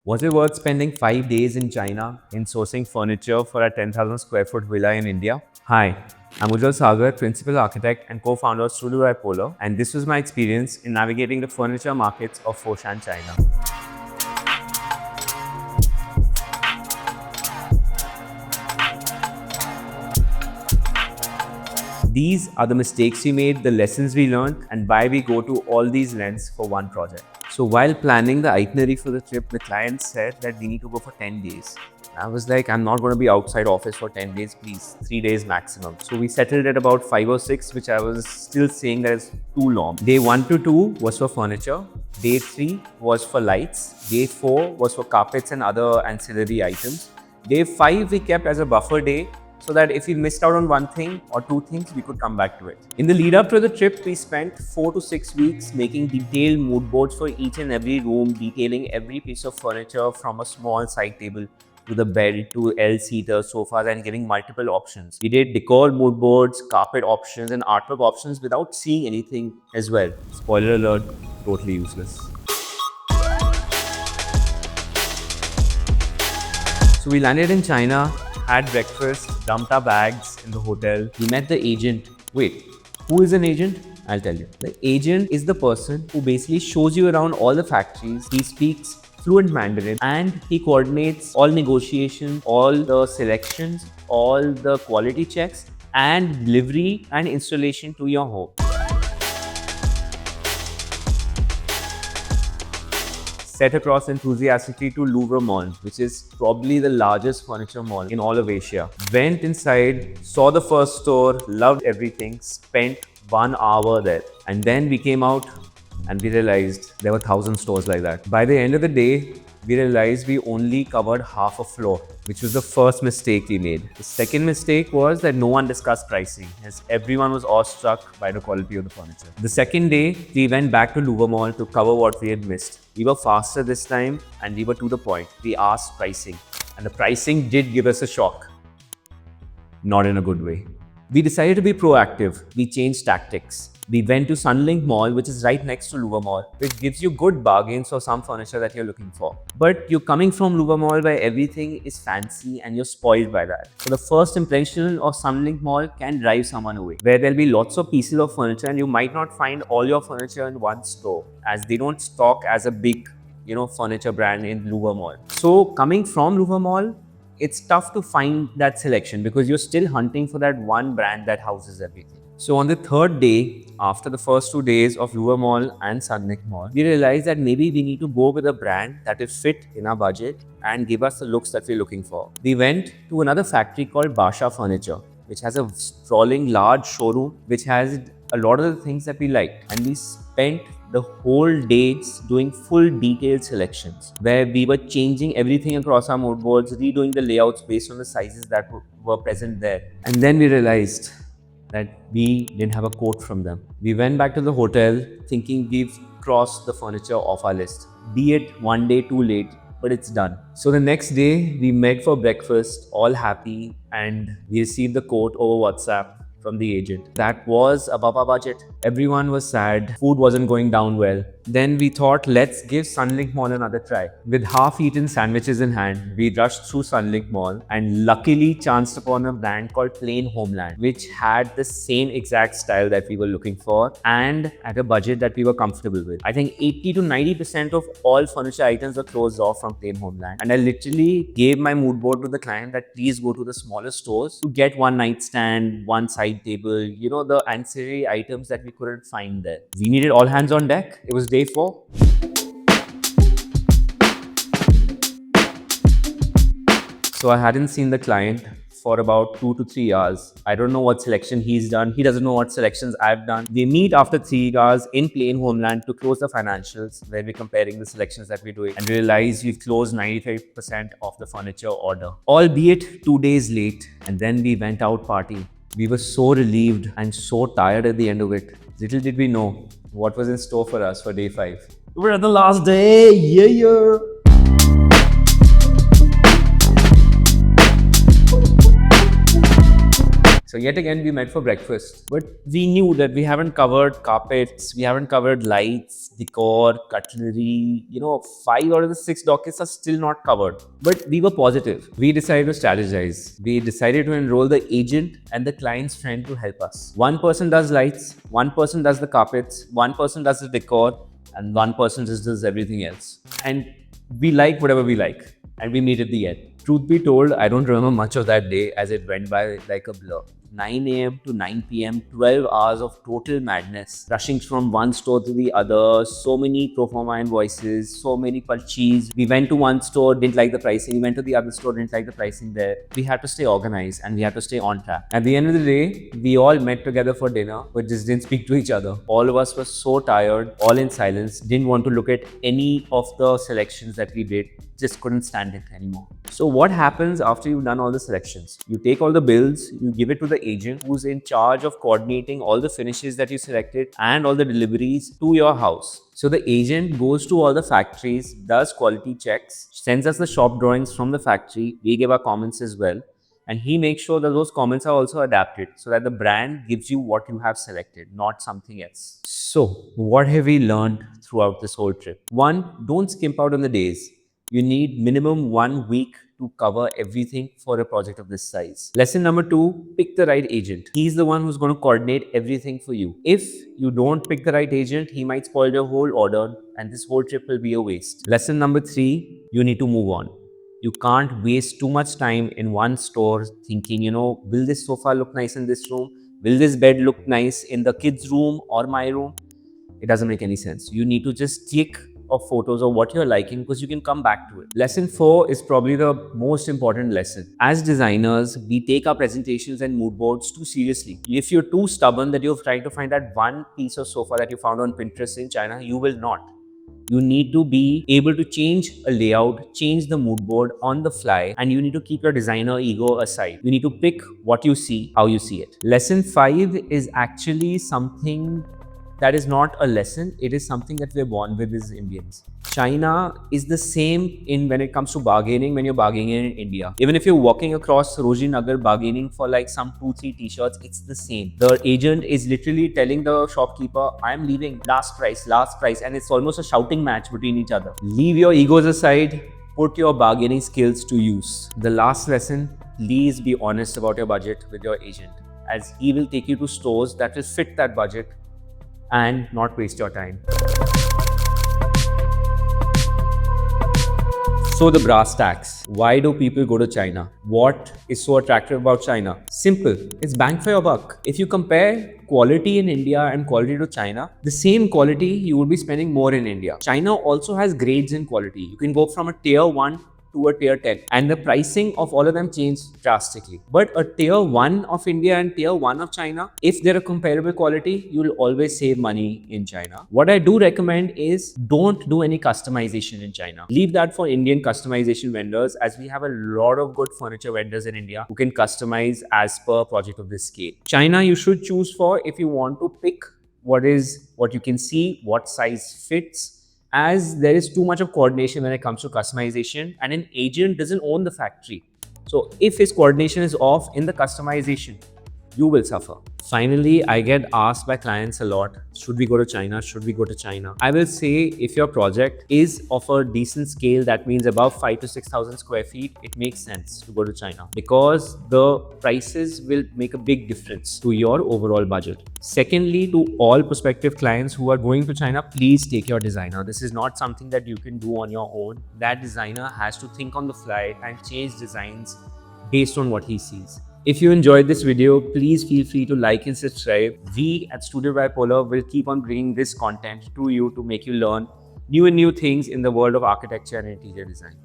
Was it worth spending 5 days in China in sourcing furniture for a 10,000 square foot villa in India? Hi, I'm Ujjwal Sagar, principal architect and co-founder of Studio Bipolar, and this was my experience in navigating the furniture markets of Foshan, China. These are the mistakes we made, the lessons we learned, and why we go to all these lengths for one project. So while planning the itinerary for the trip, the client said that we need to go for 10 days. I was like, I'm not going to be outside office for 10 days, please, 3 days maximum. So we settled at about 5 or 6, which I was still saying that is too long. Day 1 to 2 was for furniture. Day 3 was for lights. Day 4 was for carpets and other ancillary items. Day 5 we kept as a buffer day, so that if we missed out on one thing or two things, we could come back to it. In the lead up to the trip, we spent 4 to 6 weeks making detailed mood boards for each and every room, detailing every piece of furniture from a small side table to the bed to L-seater sofas and giving multiple options. We did decor mood boards, carpet options and artwork options without seeing anything as well. Spoiler alert, totally useless. So we landed in China, had breakfast, dumped our bags in the hotel. We met the agent. Wait, who is an agent? I'll tell you. The agent is the person who basically shows you around all the factories. He speaks fluent Mandarin and he coordinates all negotiations, all the selections, all the quality checks and delivery and installation to your home. Set across enthusiastically to Louvre Mall, which is probably the largest furniture mall in all of Asia. Went inside, saw the first store, loved everything, spent 1 hour there. And then we came out and we realized there were 1,000 stores like that. By the end of the day, we realized we only covered half a floor, which was the first mistake we made. The second mistake was that no one discussed pricing, as everyone was awestruck by the quality of the furniture. The second day, we went back to Louvre Mall to cover what we had missed. We were faster this time and we were to the point. We asked pricing, and the pricing did give us a shock. Not in a good way. We decided to be proactive. We changed tactics. We went to Sunlink Mall, which is right next to Louvre Mall, which gives you good bargains for some furniture that you're looking for. But you're coming from Louvre Mall where everything is fancy and you're spoiled by that. So the first impression of Sunlink Mall can drive someone away, where there'll be lots of pieces of furniture and you might not find all your furniture in one store, as they don't stock as a big, furniture brand in Louvre Mall. So coming from Louvre Mall, it's tough to find that selection because you're still hunting for that one brand that houses everything. So on the third day, after the first 2 days of Louvre Mall and Sunlink Mall, we realized that maybe we need to go with a brand that is fit in our budget and give us the looks that we're looking for. We went to another factory called Basha Furniture, which has a sprawling large showroom, which has a lot of the things that we liked. And we spent the whole days doing full detailed selections, where we were changing everything across our mood boards, redoing the layouts based on the sizes that were present there. And then we realized that we didn't have a quote from them. We went back to the hotel thinking we've crossed the furniture off our list. Be it one day too late, but it's done. So the next day we met for breakfast, all happy, and we received the quote over WhatsApp from the agent. That was above our budget. Everyone was sad. Food wasn't going down well. Then we thought, let's give Sunlink Mall another try. With half-eaten sandwiches in hand, we rushed through Sunlink Mall and luckily chanced upon a brand called Plain Homeland, which had the same exact style that we were looking for and at a budget that we were comfortable with. I think 80 to 90% of all furniture items were closed off from Plain Homeland. And I literally gave my mood board to the client that please go to the smaller stores to get one nightstand, one side table, the ancillary items that we couldn't find there. We needed all hands on deck. It was day 4. So I hadn't seen the client for about 2 to 3 hours. I don't know what selection he's done. He doesn't know what selections I've done. We meet after 3 hours in Plain Homeland to close the financials, where we're comparing the selections that we're doing and realize we've closed 95% of the furniture order, albeit 2 days late. And then we went out partying. We were so relieved and so tired at the end of it. Little did we know what was in store for us for day 5. We're at the last day. Yeah. So yet again, we met for breakfast. But we knew that we haven't covered carpets, we haven't covered lights, decor, cutlery. 5 out of the 6 dockets are still not covered. But we were positive. We decided to strategize. We decided to enroll the agent and the client's friend to help us. One person does lights, one person does the carpets, one person does the decor, and one person just does everything else. And we like whatever we like, and we meet at the end. Truth be told, I don't remember much of that day as it went by like a blur. 9 a.m. to 9 p.m., 12 hours of total madness, rushing from one store to the other, so many pro forma invoices, so many purchases. We went to one store, didn't like the pricing. We went to the other store, didn't like the pricing there. We had to stay organized and we had to stay on track. At the end of the day, we all met together for dinner, but just didn't speak to each other. All of us were so tired, all in silence, didn't want to look at any of the selections that we did. Just couldn't stand it anymore. So what happens after you've done all the selections? You take all the bills, you give it to the agent who's in charge of coordinating all the finishes that you selected and all the deliveries to your house. So the agent goes to all the factories, does quality checks, sends us the shop drawings from the factory. We give our comments as well. And he makes sure that those comments are also adapted so that the brand gives you what you have selected, not something else. So what have we learned throughout this whole trip? One, don't skimp out on the days. You need minimum 1 week to cover everything for a project of this size. Lesson number 2, pick the right agent. He's the one who's going to coordinate everything for you. If you don't pick the right agent, he might spoil your whole order and this whole trip will be a waste. Lesson number 3, you need to move on. You can't waste too much time in one store thinking, will this sofa look nice in this room? Will this bed look nice in the kids' room or my room? It doesn't make any sense. You need to just click of photos of what you're liking because you can come back to it. Lesson 4 is probably the most important lesson. As designers, we take our presentations and mood boards too seriously. If you're too stubborn that you're trying to find that one piece of sofa that you found on Pinterest in China, you will not. You need to be able to change a layout, change the mood board on the fly, and you need to keep your designer ego aside. You need to pick what you see, how you see it. Lesson 5 is actually something that is not a lesson, it is something that we're born with as Indians. China is the same when it comes to bargaining when you're bargaining in India. Even if you're walking across Sarojini Nagar bargaining for like some 2-3 t-shirts, it's the same. The agent is literally telling the shopkeeper, I'm leaving, last price, and it's almost a shouting match between each other. Leave your egos aside, put your bargaining skills to use. The last lesson, please be honest about your budget with your agent, as he will take you to stores that will fit that budget and not waste your time. So the brass tacks. Why do people go to China? What is so attractive about China? Simple. It's bang for your buck. If you compare quality in India and quality to China, the same quality you will be spending more in India. China also has grades in quality. You can go from a tier 1 to a tier 10 and the pricing of all of them changed drastically. But a tier 1 of India and tier 1 of China, if they're a comparable quality, you'll always save money in China. What I do recommend is don't do any customization in China. Leave that for Indian customization vendors, as we have a lot of good furniture vendors in India who can customize as per project of this scale. China you should choose for if you want to pick what you can see, what size fits, as there is too much of coordination when it comes to customization and an agent doesn't own the factory. So if his coordination is off in the customization, you will suffer. Finally, I get asked by clients a lot, should we go to China? Should we go to China? I will say if your project is of a decent scale, that means above 5,000 to 6,000 square feet, it makes sense to go to China because the prices will make a big difference to your overall budget. Secondly, to all prospective clients who are going to China, please take your designer. This is not something that you can do on your own. That designer has to think on the fly and change designs based on what he sees. If you enjoyed this video, please feel free to like and subscribe. We at Studio Bipolar will keep on bringing this content to you to make you learn new things in the world of architecture and interior design.